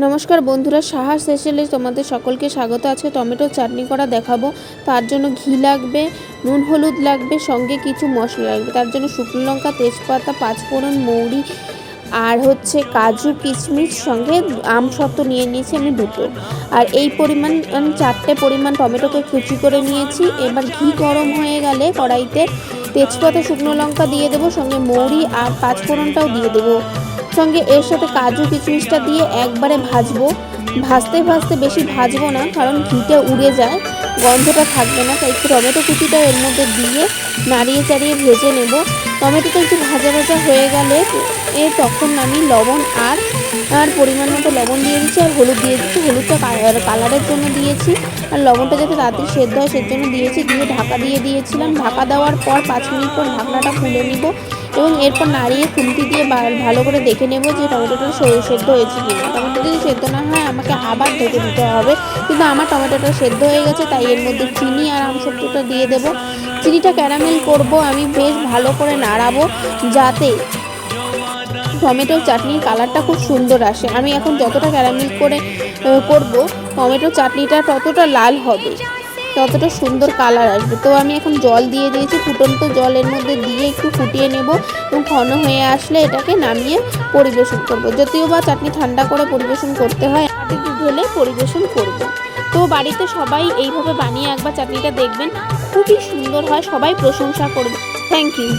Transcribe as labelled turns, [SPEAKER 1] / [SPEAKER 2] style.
[SPEAKER 1] নমস্কার বন্ধুরা, সাহা স্পেশালে তোমাদের সকলকে স্বাগত। আছে টমেটো চাটনি করা দেখাবো। তার জন্য ঘি লাগবে, নুন হলুদ লাগবে, সঙ্গে কিছু মশলা লাগবে। তার জন্য শুকনো লঙ্কা, তেজপাতা, পাঁচফোড়ন, মৌরি আর কাজু কিশমিশ, সঙ্গে আমসত্ত্ব নিয়ে নিয়েছি আমি দুটো। আর এই পরিমাণ চারটে পরিমাণ টমেটোকে কুচি করে নিয়েছি। এবার ঘি গরম হয়ে গেলে কড়াইতে তেজপাতা, শুকনো লঙ্কা দিয়ে দেবো, সঙ্গে মৌরি আর পাঁচফোড়নটাও দিয়ে দেবো। সঙ্গে এর সাথে কাজু কিশমিশটা দিয়ে একবারে ভাজবো। ভাজতে ভাজতে বেশি ভাজবো না, কারণ ঘিটা উড়ে যায়, গন্ধটা থাকবে না। তাই একটু টমেটো কুচিটা এর মধ্যে দিয়ে নাড়িয়ে চাড়িয়ে ভেজে নেব। টমেটোটা একটু ভাজা ভাজা হয়ে গেলে তখন আমি লবণ আর পরিমাণ মতো লবণ দিয়ে দিচ্ছি, আর হলুদ দিয়ে দিচ্ছি। হলুদটা কালারের জন্য দিয়েছি, আর লবণটা যাতে তাড়াতাড়ি সেদ্ধ হয় সেজন্য দিয়েছি। দিয়ে ঢাকা দিয়ে দিয়েছিলাম। ঢাকা দেওয়ার পর 5 মিনিট পর ঢাকনাটা খুলে নিব এবং এরপর নাড়িয়ে খুন্তি দিয়ে ভালো করে দেখে নেব যে টমেটোটা সেদ্ধ হয়েছে কিনা। টমেটো যদি সেদ্ধ না হয় আমাকে আবার ঢেকে দিতে হবে, কিন্তু আমার টমেটোটা সেদ্ধ হয়ে গেছে। তাই এর মধ্যে চিনি আর আমসত্ত্বটা দিয়ে দেবো। চিনিটা ক্যারামেল করব আমি, বেশ ভালো করে নাড়াবো যাতে টমেটোর চাটনির কালারটা খুব সুন্দর আসে। আমি এখন যতটা ক্যারামেল করে করব, টমেটো চাটনিটা ততটা লাল হবে, ততটা সুন্দর কালার আসবে। তো আমি এখন জল দিয়ে দিয়েছি, ফুটন্ত জলের মধ্যে দিয়ে একটু ফুটিয়ে নেব এবং ঘন হয়ে আসলে এটাকে নামিয়ে পরিবেশন করব। যদিও বা চাটনি ঠান্ডা করে পরিবেশন করতে হয়, বাটিতে ঢেলে পরিবেশন করব। তো বাড়িতে সবাই এইভাবে বানিয়ে একবার চাটনিটা দেখবেন, খুবই সুন্দর হয়, সবাই প্রশংসা করবে। Thank you.